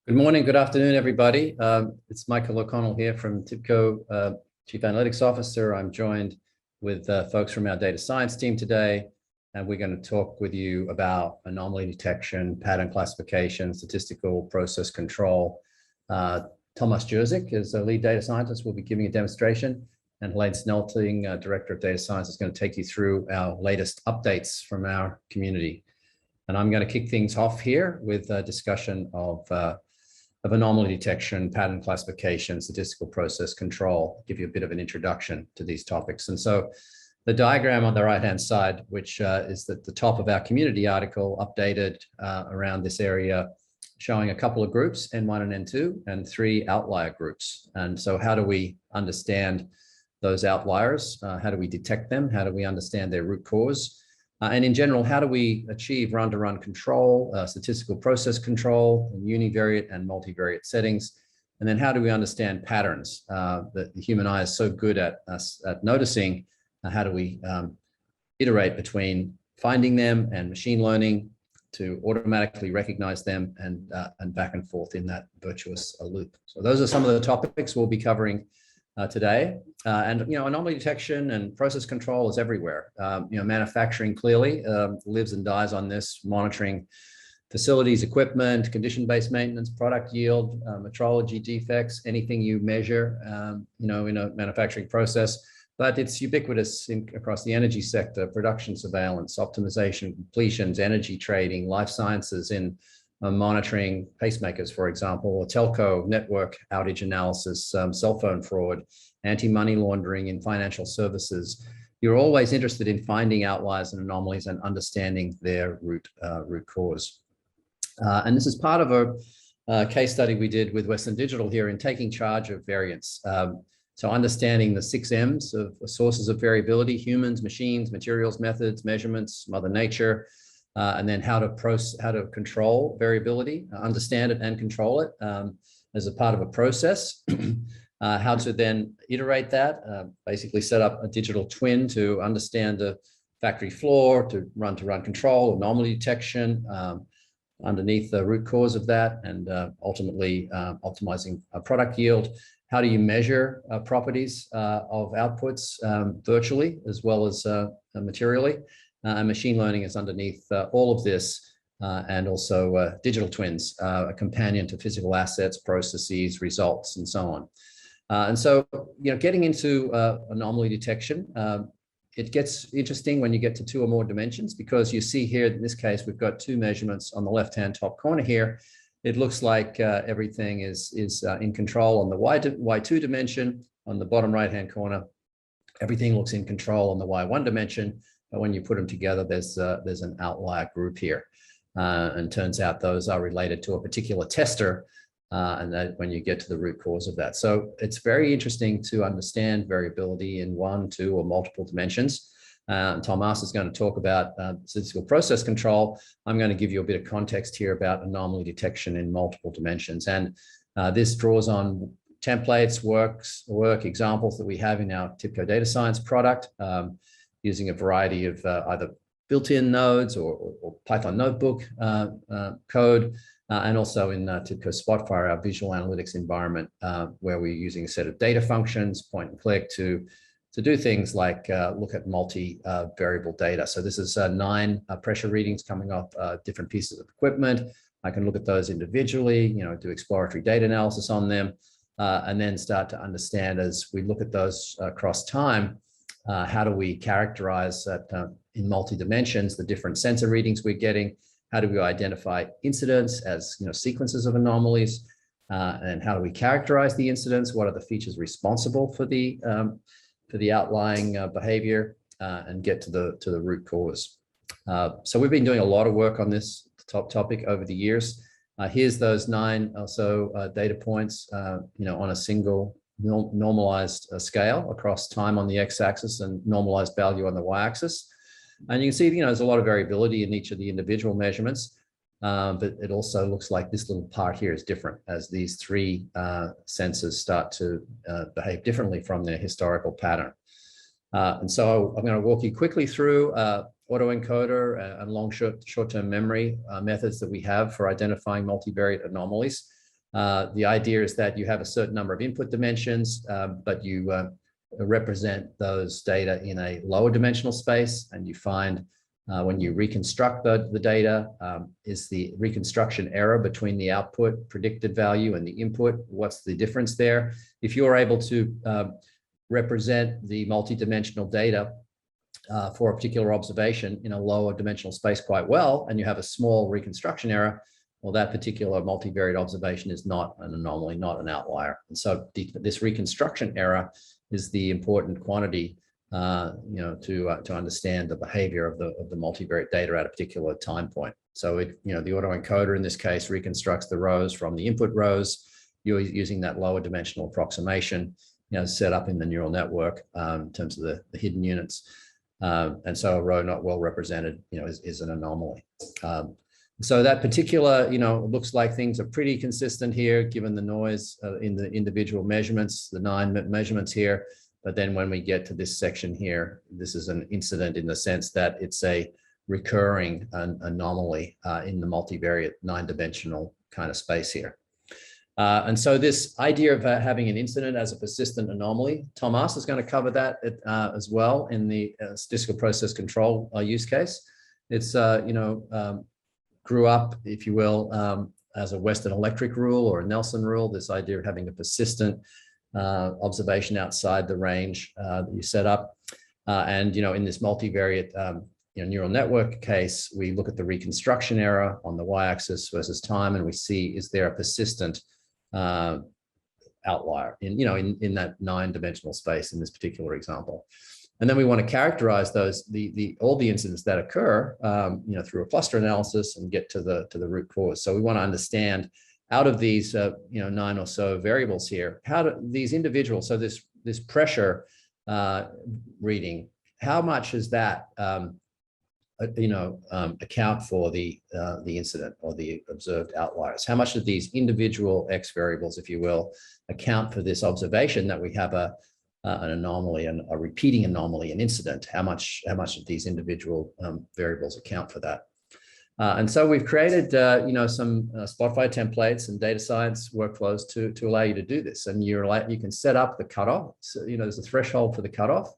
Good morning, good afternoon, everybody. It's Michael O'Connell here from TIBCO, Chief Analytics Officer. I'm joined with folks from our data science team today, and we're going to talk with you about anomaly detection, pattern classification, statistical process control. Thomas Jerzik is a lead data scientist. Will be giving a demonstration, and Helene Snelting, Director of Data Science, is going to take you through our latest updates from our community. And I'm going to kick things off here with a discussion of anomaly detection, pattern classification, statistical process control, give you a bit of an introduction to these topics. And so the diagram on the right-hand side, which is at the top of our community article, updated around this area, showing a couple of groups, N1 and N2, and 3 outlier groups. And so how do we understand those outliers? How do we detect them? How do we understand their root cause? And in general, how do we achieve run-to-run control, statistical process control, univariate and multivariate settings? And then how do we understand patterns that the human eye is so good at noticing? How do we iterate between finding them and machine learning to automatically recognize them and back and forth in that virtuous loop? So those are some of the topics we'll be covering today. And anomaly detection and process control is everywhere. Manufacturing clearly lives and dies on this, monitoring facilities, equipment, condition-based maintenance, product yield, metrology defects, anything you measure, in a manufacturing process. But it's ubiquitous across the energy sector, production surveillance, optimization, completions, energy trading, life sciences in monitoring pacemakers, for example, or telco network outage analysis, cell phone fraud, anti-money laundering in financial services. You're always interested in finding outliers and anomalies and understanding their root cause. And this is part of a case study we did with Western Digital here in taking charge of variance. So understanding the 6 M's of sources of variability: humans, machines, materials, methods, measurements, Mother Nature. And then how to control variability, understand it and control it as a part of a process. How to then iterate that, basically set up a digital twin to understand the factory floor, to run control, anomaly detection, underneath the root cause of that, and ultimately optimizing product yield. How do you measure properties of outputs virtually as well as materially? And machine learning is underneath all of this, and also digital twins, a companion to physical assets, processes, results, and so on. And so, getting into anomaly detection, it gets interesting when you get to 2 or more dimensions, because you see here, in this case, we've got 2 measurements on the left-hand top corner here. It looks like everything is in control on the Y2 dimension. On the bottom right-hand corner, everything looks in control on the Y1 dimension. But when you put them together, there's an outlier group here. And turns out those are related to a particular tester, and that when you get to the root cause of that. So it's very interesting to understand variability in 1, 2, or multiple dimensions. Thomas is going to talk about statistical process control. I'm going to give you a bit of context here about anomaly detection in multiple dimensions. And this draws on templates, work examples that we have in our TIBCO Data Science product, using a variety of either built-in nodes or Python notebook code, and also in TIBCO Spotfire, our visual analytics environment, where we're using a set of data functions, point and click, to do things like look at multi-variable data. So this is 9 pressure readings coming off different pieces of equipment. I can look at those individually, do exploratory data analysis on them, and then start to understand, as we look at those across time, how do we characterize that in multi-dimensions, the different sensor readings we're getting? How do we identify incidents as sequences of anomalies? And how do we characterize the incidents? What are the features responsible for the outlying behavior, and get to the root cause? So we've been doing a lot of work on this topic over the years. Here's those 9 or so data points, on a single normalized scale across time on the x-axis and normalized value on the y-axis. And you can see, there's a lot of variability in each of the individual measurements, but it also looks like this little part here is different as these 3 sensors start to behave differently from their historical pattern. And so I'm going to walk you quickly through autoencoder and long short-term memory methods that we have for identifying multivariate anomalies. The idea is that you have a certain number of input dimensions, but you represent those data in a lower dimensional space, and you find when you reconstruct the data, is the reconstruction error between the output predicted value and the input, what's the difference there? If you're able to represent the multidimensional data for a particular observation in a lower dimensional space quite well, and you have a small reconstruction error, well, that particular multivariate observation is not an anomaly, not an outlier. And so this reconstruction error is the important quantity to understand the behavior of the multivariate data at a particular time point. So the autoencoder in this case reconstructs the rows from the input rows. You're using that lower dimensional approximation, set up in the neural network in terms of the hidden units. And so a row not well represented, is an anomaly. So that particular, looks like things are pretty consistent here, given the noise in the individual measurements, the 9 measurements here. But then when we get to this section here, this is an incident in the sense that it's a recurring anomaly in the multivariate 9-dimensional kind of space here. And so this idea of having an incident as a persistent anomaly, Thomas is going to cover that as well in the statistical process control use case. It's, grew up, if you will, as a Western electric rule or a Nelson rule, this idea of having a persistent observation outside the range that you set up. And, in this multivariate neural network case, we look at the reconstruction error on the y-axis versus time, and we see, is there a persistent outlier in that 9-dimensional space in this particular example. And then we want to characterize those, all the incidents that occur, through a cluster analysis and get to the root cause. So we want to understand, out of these, 9 or so variables here, how do these individuals, so this pressure reading, how much is that, account for the incident or the observed outliers? How much of these individual X variables, if you will, account for this observation that we have an anomaly, and a repeating anomaly, an incident? How much of these individual variables account for that? And so we've created, some Spotfire templates and data science workflows to allow you to do this. And you can set up the cutoff. So, there's a threshold for the cutoff,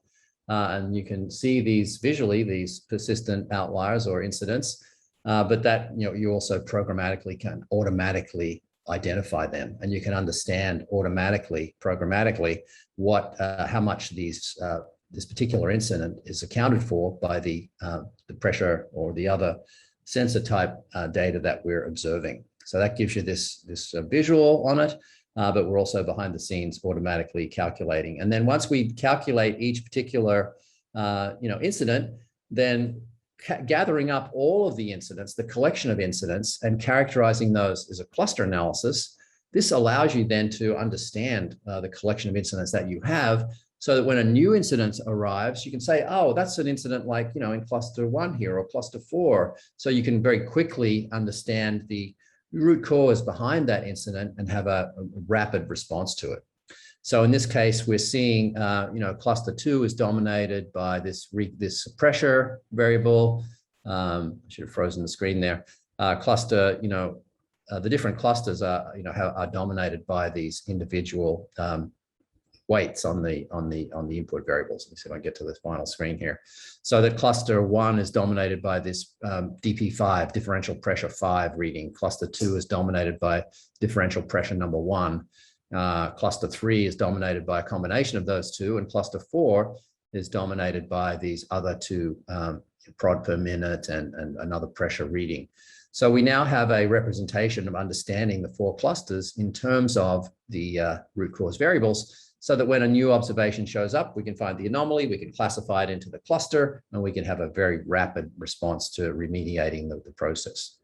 and you can see these visually, these persistent outliers or incidents, but that, you also programmatically can automatically identify them, and you can understand automatically, programmatically, how much this particular incident is accounted for by the pressure or the other sensor type data that we're observing. So that gives you this visual on it, but we're also behind the scenes automatically calculating. And then once we calculate each particular incident, then gathering up all of the incidents, the collection of incidents, and characterizing those as a cluster analysis, this allows you then to understand the collection of incidents that you have, so that when a new incident arrives, you can say, oh, that's an incident like, in cluster 1 here or cluster 4. So you can very quickly understand the root cause behind that incident and have a rapid response to it. So in this case, we're seeing, cluster 2 is dominated by this pressure variable. I should have frozen the screen there. Cluster, the different clusters are dominated by these individual weights on the input variables. Let me see if I get to this final screen here. So that cluster 1 is dominated by this DP5, differential pressure 5 reading. Cluster 2 is dominated by differential pressure number 1. Cluster 3 is dominated by a combination of those two, and cluster 4 is dominated by these other two prod per minute and another pressure reading. So we now have a representation of understanding the 4 clusters in terms of the root cause variables, so that when a new observation shows up, we can find the anomaly, we can classify it into the cluster, and we can have a very rapid response to remediating the process.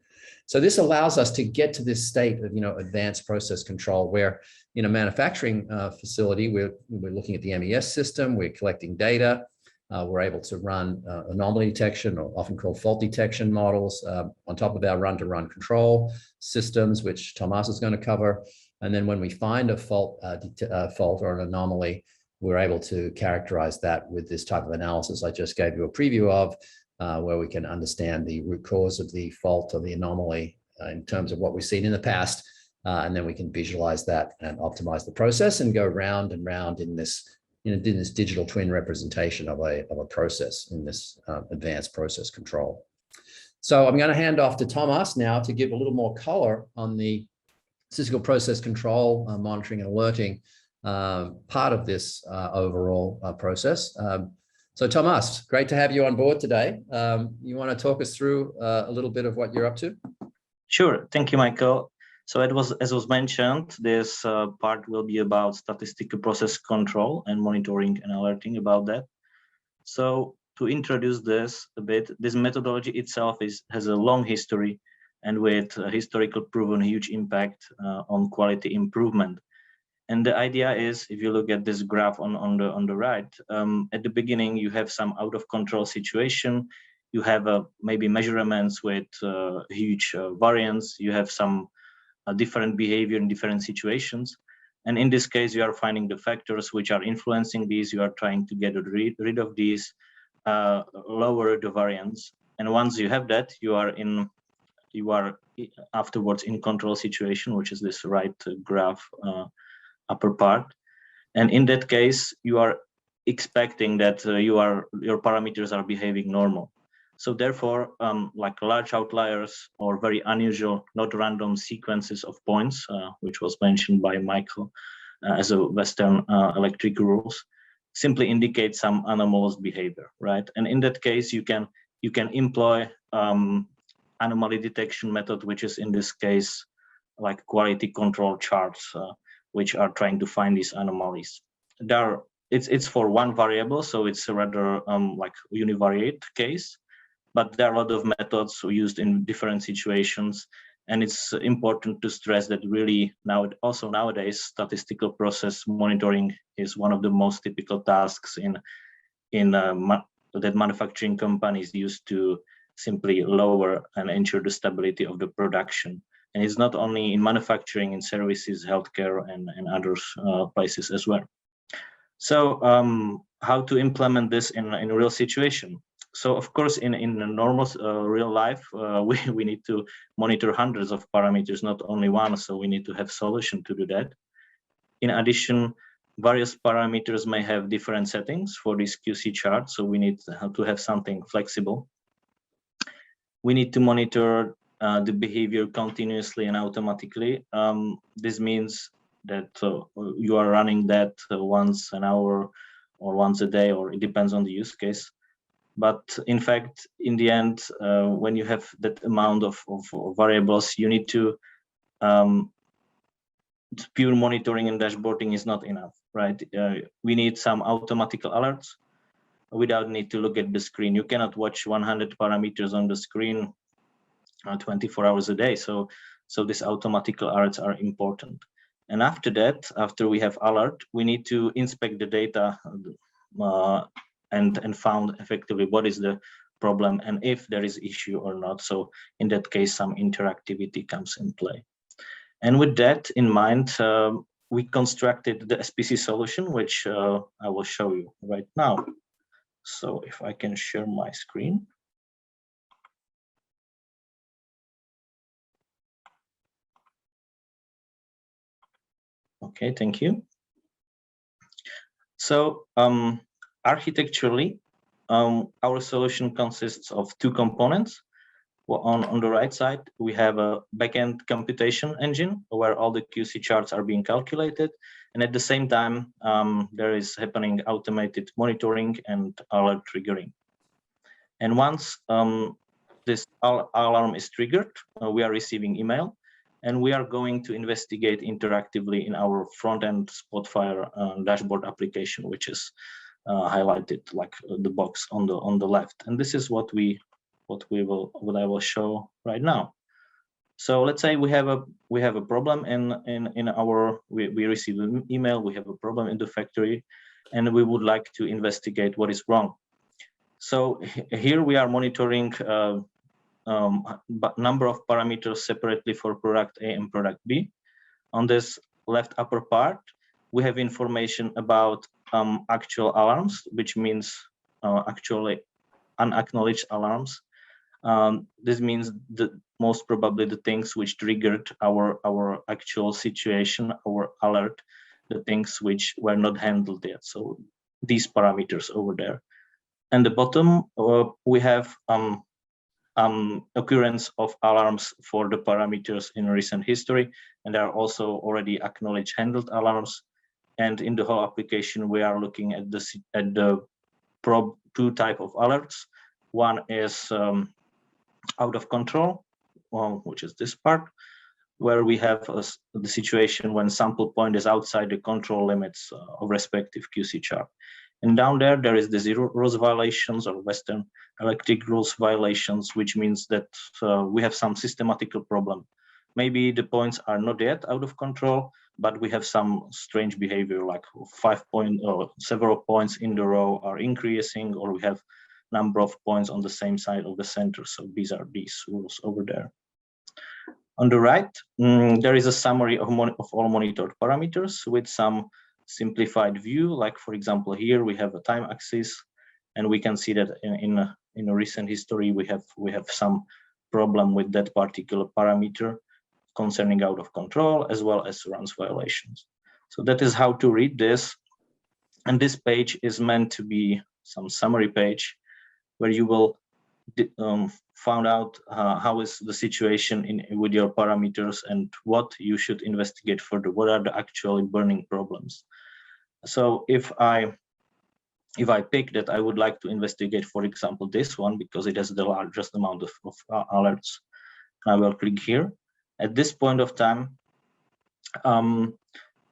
So this allows us to get to this state of advanced process control, where in a manufacturing facility, we're looking at the MES system, we're collecting data, we're able to run anomaly detection, or often called fault detection models, on top of our run-to-run control systems, which Thomas is going to cover. And then when we find a fault or an anomaly, we're able to characterize that with this type of analysis I just gave you a preview of, where we can understand the root cause of the fault or the anomaly in terms of what we've seen in the past, and then we can visualize that and optimize the process and go round and round in this, in this digital twin representation of a process in this advanced process control. So I'm going to hand off to Thomas now to give a little more color on the statistical process control, monitoring and alerting part of this overall process. So Thomas, great to have you on board today. You want to talk us through a little bit of what you're up to? Sure. Thank you, Michael. So as was mentioned, this part will be about statistical process control and monitoring and alerting about that. So to introduce this a bit, this methodology itself has a long history and with historical proven huge impact on quality improvement. And the idea is, if you look at this graph on the right, at the beginning you have some out of control situation. You have maybe measurements with huge variance. You have some different behavior in different situations. And in this case, you are finding the factors which are influencing these. You are trying to get rid of these, lower the variance. And once you have that, you are afterwards in control situation, which is this right graph upper part. And in that case, you are expecting that your parameters are behaving normal. So therefore, like large outliers or very unusual, not random sequences of points, which was mentioned by Michael as a Western electric rules, simply indicate some anomalous behavior, right? And in that case, you can employ anomaly detection method, which is in this case like quality control charts, which are trying to find these anomalies. It's for one variable, so it's a rather like univariate case. But there are a lot of methods used in different situations, and it's important to stress that really nowadays statistical process monitoring is one of the most typical tasks that manufacturing companies use to simply lower and ensure the stability of the production. And it's not only in manufacturing, in services, healthcare, and other places as well. So how to implement this in a real situation? So of course, in a normal real life, we need to monitor hundreds of parameters, not only one. So we need to have solution to do that. In addition, various parameters may have different settings for this QC chart. So we need to have something flexible. We need to monitor the behavior continuously and automatically. This means that you are running that once an hour or once a day, or it depends on the use case. But in fact, in the end, when you have that amount of variables, you need to pure monitoring and dashboarding is not enough, right? We need some automatic alerts without need to look at the screen. You cannot watch 100 parameters on the screen 24 hours a day. So these automatic alerts are important. And after that, after we have alert, we need to inspect the data and found effectively what is the problem and if there is issue or not. So in that case, some interactivity comes in play. And with that in mind, we constructed the SPC solution, which I will show you right now. So if I can share my screen. Okay, thank you. So architecturally, our solution consists of two components. Well, on the right side, we have a backend computation engine where all the QC charts are being calculated. And at the same time, there is happening automated monitoring and alert triggering. And once this alarm is triggered, we are receiving email. And we are going to investigate interactively in our front-end Spotfire dashboard application, which is highlighted like the box on the left. And this is what I will show right now. So let's say we have a problem in our we receive an email. We have a problem in the factory, and we would like to investigate what is wrong. So here we are monitoring number of parameters separately for product A and product B. On this left upper part, we have information about actual alarms, which means actually unacknowledged alarms. This means that most probably the things which triggered our actual situation, our alert, the things which were not handled yet. So these parameters over there. And the bottom, we have occurrence of alarms for the parameters in recent history, and there are also already acknowledged handled alarms. And in the whole application, we are looking at the two type of alerts. One is out of control, which is this part, where we have the situation when sample point is outside the control limits of respective QC chart. And down there, there is the zero rules violations or Western electric rules violations, which means that we have some systematical problem. Maybe the points are not yet out of control, but we have some strange behavior, like 5 point or several points in the row are increasing, or we have number of points on the same side of the center. So these are these rules over there. On the right, there is a summary of all monitored parameters with some simplified view. Like, for example, here we have a time axis, and we can see that in a recent history we have some problem with that particular parameter concerning out of control as well as runs violations. So that is how to read this. And this page is meant to be some summary page where you will found out how is the situation with your parameters and what you should investigate further. What are the actually burning problems? So if I pick that I would like to investigate, for example, this one, because it has the largest amount of alerts, I will click here. At this point of time,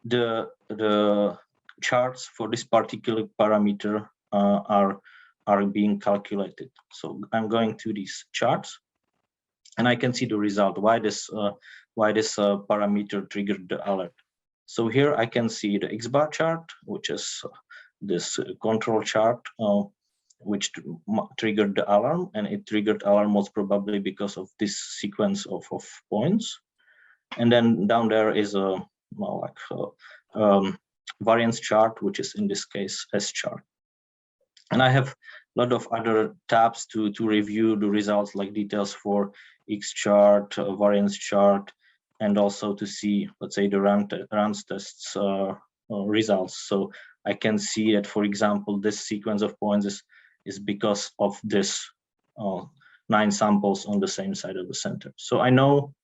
the charts for this particular parameter are being calculated. So I'm going to these charts, and I can see the result. Why this parameter triggered the alert? So here I can see the X-bar chart, which is this control chart, which triggered the alarm, and it triggered alarm most probably because of this sequence of points. And then down there is a variance chart, which is in this case S chart. And I have a lot of other tabs to review the results, like details for X chart, variance chart, and also to see, let's say, the runs tests results. So I can see that, for example, this sequence of points is because of this 9 samples on the same side of the center. So I know,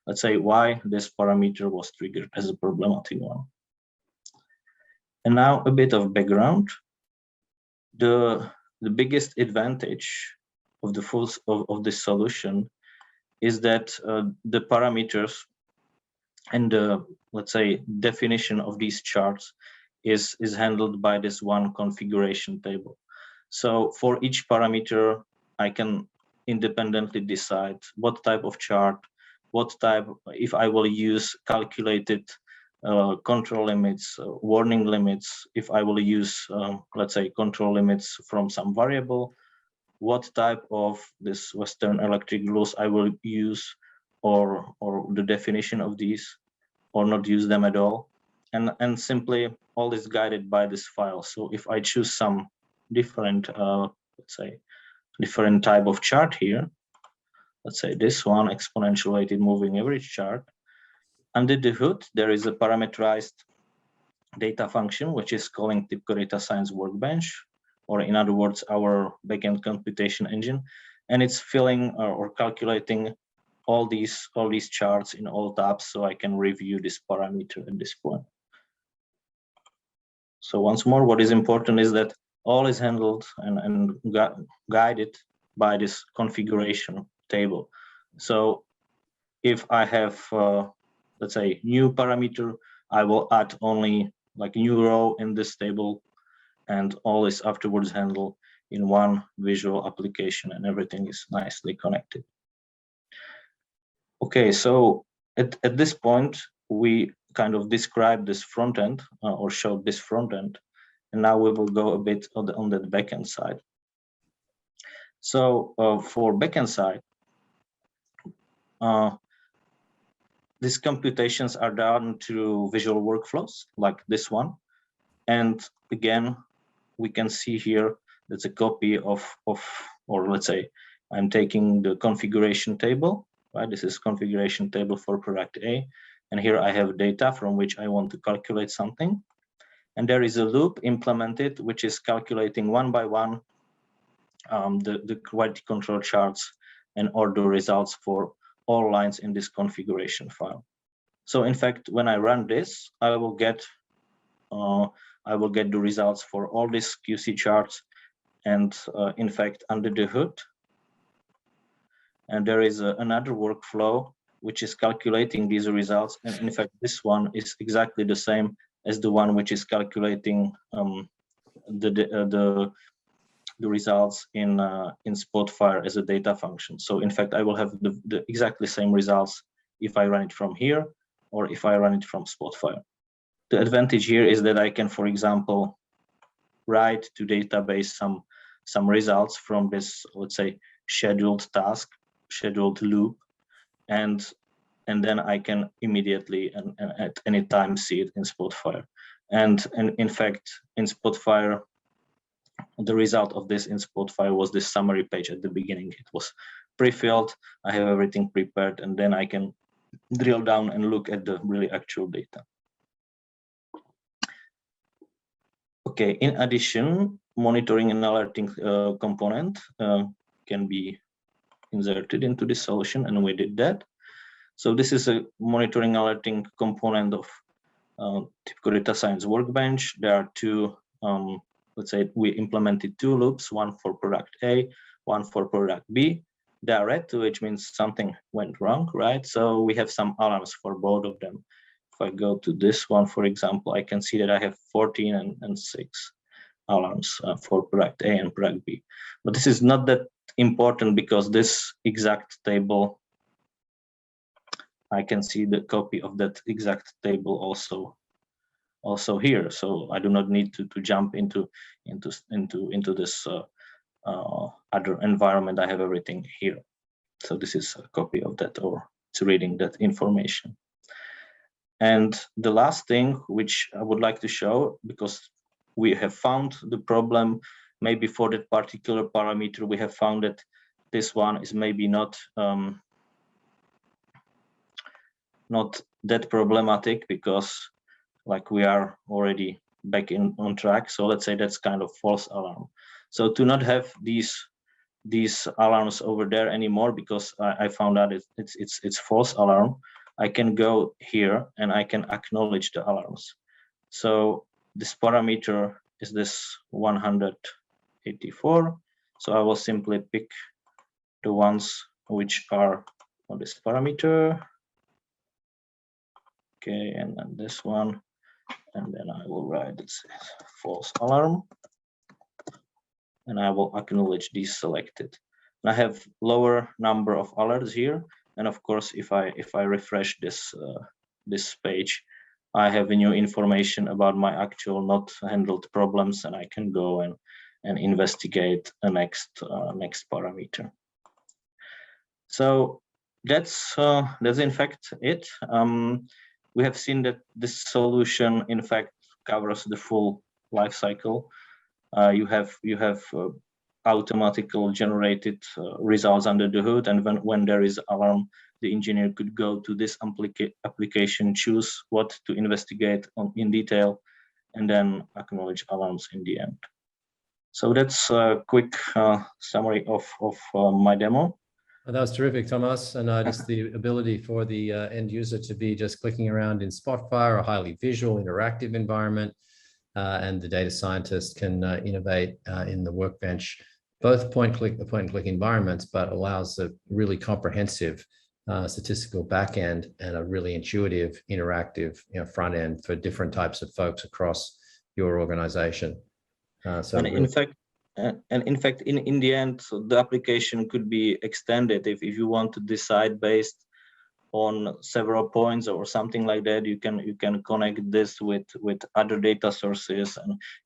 let's say, why this parameter was triggered as a problematic one. And now a bit of background. The biggest advantage of of this solution is that the parameters and the, let's say, definition of these charts is handled by this one configuration table. So for each parameter, I can independently decide what type of chart, what type, if I will use calculated control limits, warning limits, if I will use, let's say, control limits from some variable, what type of this Western electric rules I will use, or the definition of these, or not use them at all. And simply all is guided by this file. So if I choose some different, let's say, different type of chart here, let's say this one, exponential weighted moving average chart, under the hood, there is a parameterized data function, which is calling TIBCO Data Science Workbench, or in other words, our backend computation engine. And it's filling or calculating all these charts in all tabs, so I can review this parameter at this point. So once more, what is important is that all is handled and guided by this configuration table. So if I have, let's say, new parameter, I will add only like new row in this table, and all is afterwards handled in one visual application, and everything is nicely connected. Okay, so at this point, we kind of described this front end or showed this front end, and now we will go a bit on the backend side. So for backend side, these computations are done through visual workflows like this one. And again, we can see here that's a copy of or let's say I'm taking the configuration table, right? This is configuration table for product A. And here I have data from which I want to calculate something. And there is a loop implemented, which is calculating one by one the quality control charts and order results for all lines in this configuration file. So in fact, when I run this, I will get the results for all these QC charts. And in fact, under the hood, and there is another workflow which is calculating these results. And in fact, this one is exactly the same as the one which is calculating the results in Spotfire as a data function. So in fact, I will have the exactly same results if I run it from here or if I run it from Spotfire. The advantage here is that I can, for example, write to database some results from this, let's say, scheduled task, scheduled loop, and then I can immediately and at any time see it in Spotfire. And in fact, in Spotfire, the result of this in Spotfire was this summary page at the beginning. It was pre-filled. I have everything prepared, and then I can drill down and look at the really actual data. Okay, in addition, monitoring and alerting component can be inserted into this solution, and we did that. So this is a monitoring alerting component of TIBCO Data Science Workbench. There are two, let's say we implemented two loops, one for product A, one for product B. They are red, which means something went wrong, right? So we have some alarms for both of them. If I go to this one, for example, I can see that I have 14 and 6 alarms for product A and product B. But this is not that important because this exact table, I can see the copy of that exact table also here. So I do not need to jump into this other environment. I have everything here. So this is a copy of that, or it's reading that information. And the last thing which I would like to show, because we have found the problem, maybe for that particular parameter, we have found that this one is maybe not that problematic because like we are already back on track. So let's say that's kind of false alarm. So to not have these alarms over there anymore, because I found out it's false alarm, I can go here and I can acknowledge the alarms. So this parameter is this 184. So I will simply pick the ones which are on this parameter. Okay, and then this one, and then I will write it's false alarm, and I will acknowledge these selected. And I have lower number of alerts here, and of course, if I refresh this this page, I have new information about my actual not handled problems, and I can go and investigate the next parameter. So that's in fact it. We have seen that this solution, in fact, covers the full life cycle. You have automatically generated results under the hood, and when there is alarm, the engineer could go to this application, choose what to investigate in detail, and then acknowledge alarms in the end. So that's a quick summary of my demo. Well, that was terrific, Thomas. And just the ability for the end user to be just clicking around in Spotfire, a highly visual, interactive environment, and the data scientist can innovate in the workbench, both point and click environments, but allows a really comprehensive statistical backend and a really intuitive, interactive front end for different types of folks across your organization. And in fact, in the end, so the application could be extended if you want to decide based on several points or something like that. You can connect this with other data sources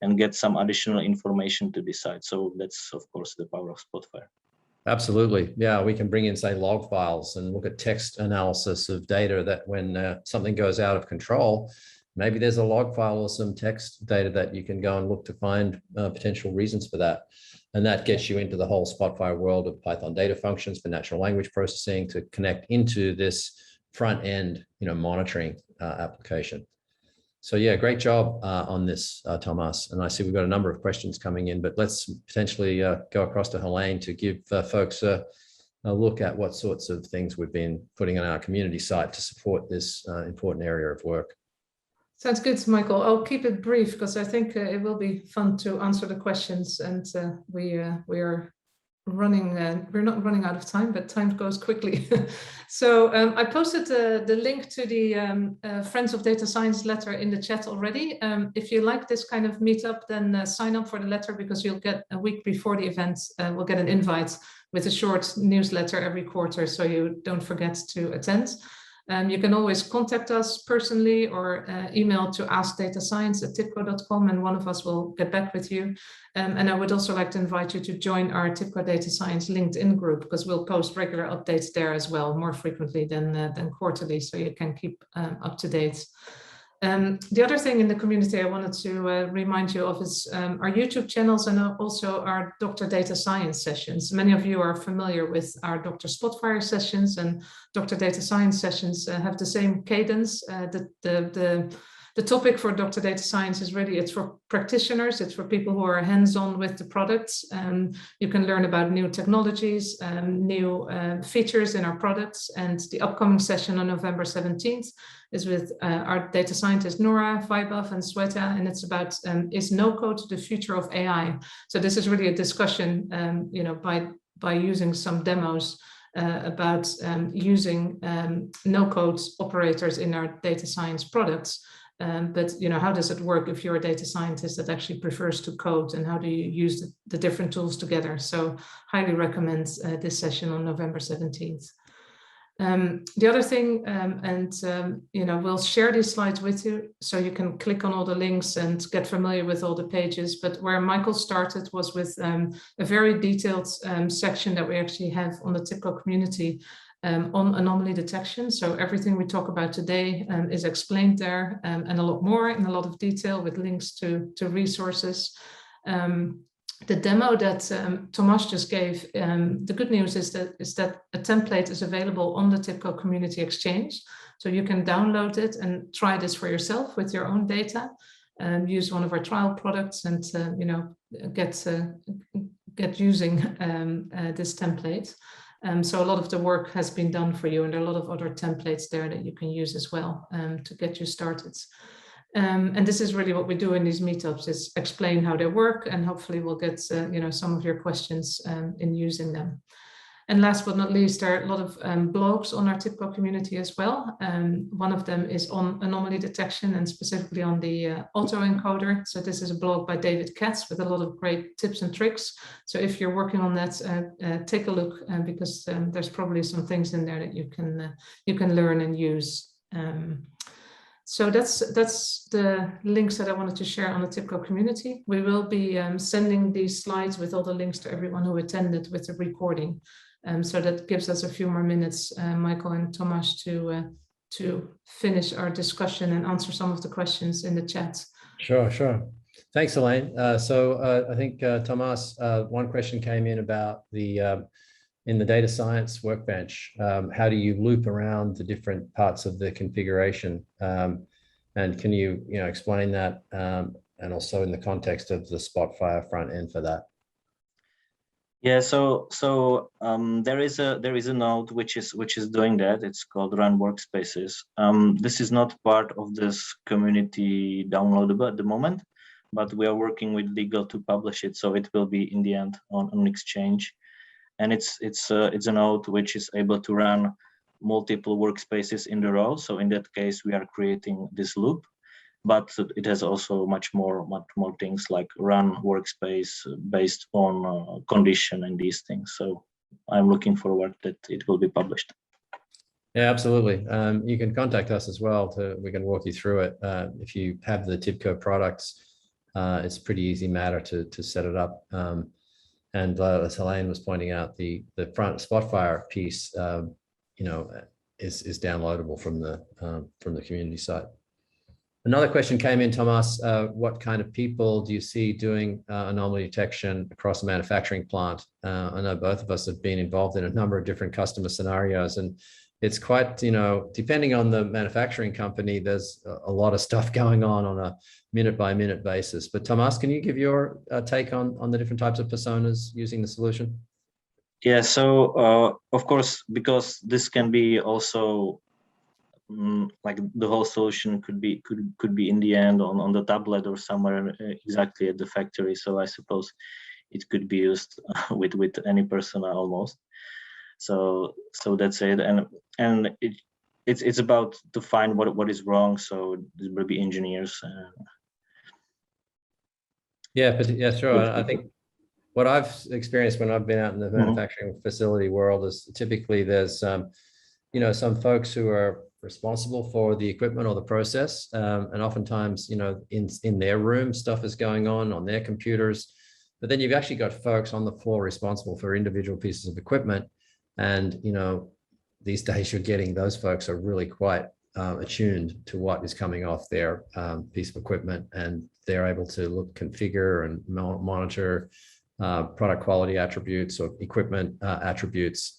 and get some additional information to decide. So that's of course the power of Spotfire. Absolutely, yeah. We can bring in, say, log files and look at text analysis of data that when something goes out of control, maybe there's a log file or some text data that you can go and look to find potential reasons for that. And that gets you into the whole Spotfire world of Python data functions for natural language processing to connect into this front end, monitoring application. So yeah, great job on this, Tomas. And I see we've got a number of questions coming in, but let's potentially go across to Helene to give folks a look at what sorts of things we've been putting on our community site to support this important area of work. Sounds good, Michael. I'll keep it brief because I think it will be fun to answer the questions, and we are running. We're not running out of time, but time goes quickly. So I posted the link to the Friends of Data Science letter in the chat already. If you like this kind of meetup, then sign up for the letter, because you'll get a week before the event. We'll get an invite with a short newsletter every quarter, so you don't forget to attend. You can always contact us personally or email to askdatascience@tibco.com, and one of us will get back with you. And I would also like to invite you to join our TIBCO Data Science LinkedIn group, because we'll post regular updates there as well, more frequently than quarterly, so you can keep up to date. The other thing in the community I wanted to remind you of is our YouTube channels and also our Dr. Data Science sessions. Many of you are familiar with our Dr. Spotfire sessions, and Dr. Data Science sessions have the same cadence. The topic for Dr. Data Science is really, it's for practitioners, it's for people who are hands-on with the products. You can learn about new technologies, new features in our products. And the upcoming session on November 17th is with our data scientists Nora, Vaibhav, and Sweta, and it's about is no-code the future of AI? So this is really a discussion, by using some demos about using no-code operators in our data science products. But how does it work if you're a data scientist that actually prefers to code, and how do you use the different tools together? So highly recommend this session on November 17th. The other thing, we'll share these slides with you, so you can click on all the links and get familiar with all the pages. But where Michael started was with a very detailed section that we actually have on the TIBCO community on anomaly detection. So everything we talk about today is explained there, and a lot more in a lot of detail with links to resources. The demo that Tomas just gave, the good news is that a template is available on the TIBCO Community Exchange. So you can download it and try this for yourself with your own data, use one of our trial products, and get using this template. So a lot of the work has been done for you, and there are a lot of other templates there that you can use as well to get you started. And this is really what we do in these meetups, is explain how they work, and hopefully we'll get some of your questions in using them. And last but not least, there are a lot of blogs on our TIBCO community as well. One of them is on anomaly detection, and specifically on the autoencoder. So this is a blog by David Katz with a lot of great tips and tricks. So if you're working on that, take a look, because there's probably some things in there that you can learn and use. So that's the links that I wanted to share on the TIBCO community. We will be sending these slides with all the links to everyone who attended with the recording. So that gives us a few more minutes, Michael and Tomas, to finish our discussion and answer some of the questions in the chat. Sure. Thanks, Helene. So I think, Tomas, one question came in about in the data science workbench, how do you loop around the different parts of the configuration? And can you explain that, and also in the context of the Spotfire front end for that? Yeah, so there is a node which is doing that. It's called Run Workspaces. This is not part of this community downloadable at the moment, but we are working with legal to publish it, so it will be in the end on Exchange. And it's a node which is able to run multiple workspaces in the row. So in that case, we are creating this loop, but it has also much more things like run workspace based on condition and these things. So I'm looking forward that it will be published. Yeah, absolutely. You can contact us as well. We can walk you through it. If you have the TIBCO products, it's a pretty easy matter to set it up. And as Helene was pointing out, the front Spotfire piece, is downloadable from the community site. Another question came in, Thomas. What kind of people do you see doing anomaly detection across a manufacturing plant? I know both of us have been involved in a number of different customer scenarios, and it's quite, depending on the manufacturing company, there's a lot of stuff going on a minute by minute basis. But Thomas, can you give your take on the different types of personas using the solution? Yeah, so of course, because this can be also like the whole solution could be in the end on the tablet or somewhere exactly at the factory. So I suppose it could be used with any persona almost. So that's it, and it's about to find what is wrong. So there will be engineers. Yeah, but yeah, sure. I think what I've experienced when I've been out in the manufacturing facility world is typically there's some folks who are responsible for the equipment or the process, and oftentimes in their room stuff is going on their computers. But then you've actually got folks on the floor responsible for individual pieces of equipment. And, these days you're getting those folks are really quite attuned to what is coming off their piece of equipment, and they're able to configure and monitor product quality attributes or equipment attributes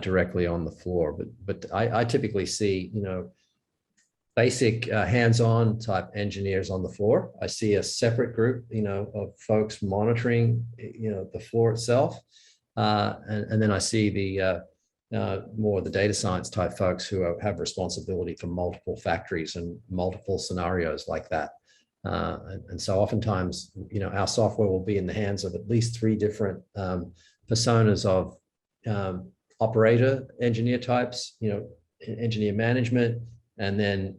directly on the floor. But I typically see, basic hands-on type engineers on the floor. I see a separate group, of folks monitoring, the floor itself. And then I see the more the data science type folks who have responsibility for multiple factories and multiple scenarios like that. And so oftentimes, our software will be in the hands of at least 3 different personas of operator engineer types, engineer management, and then,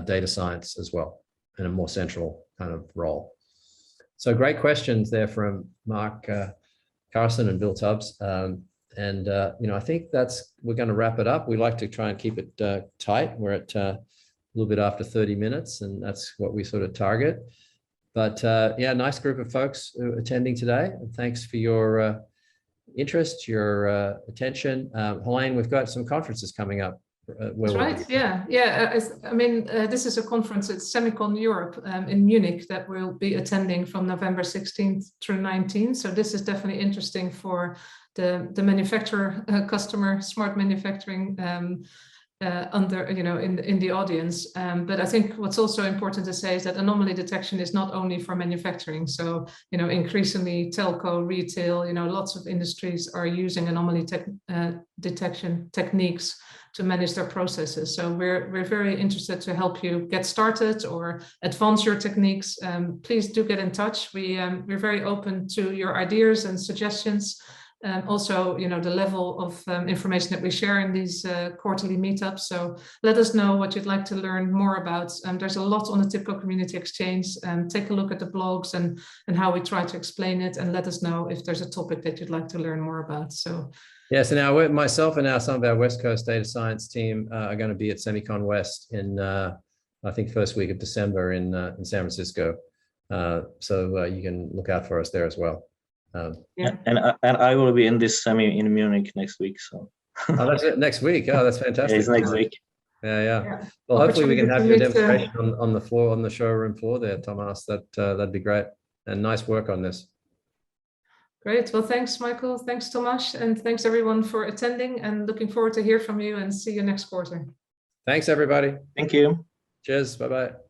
data science as well, in a more central kind of role. So great questions there from Mark Carson and Bill Tubbs. I think we're going to wrap it up. We like to try and keep it tight. We're at a little bit after 30 minutes, and that's what we sort of target. But yeah, nice group of folks attending today. And thanks for your interest, your attention. Helene, we've got some conferences coming up. That's right. Yeah. I mean, this is a conference at Semicon Europe in Munich that we'll be attending from November 16th through 19th. So this is definitely interesting for the manufacturer customer, smart manufacturing in the audience. But I think what's also important to say is that anomaly detection is not only for manufacturing. So, increasingly telco, retail, lots of industries are using anomaly detection techniques to manage their processes. So we're very interested to help you get started or advance your techniques. Please do get in touch. We're very open to your ideas and suggestions. Also, the level of information that we share in these quarterly meetups. So let us know what you'd like to learn more about. There's a lot on the TIBCO Community Exchange. Take a look at the blogs and how we try to explain it, and let us know if there's a topic that you'd like to learn more about. So And I will be in this semi in Munich next week. So that's it, next week. Oh, that's fantastic. Yeah, it's next week. Yeah. Well, hopefully we can have your demonstration on the floor, on the showroom floor there, Thomas. That'd be great. And nice work on this. Great. Well, thanks, Michael. Thanks, Tomas. And thanks, everyone, for attending, and looking forward to hear from you and see you next quarter. Thanks, everybody. Thank you. Cheers. Bye-bye.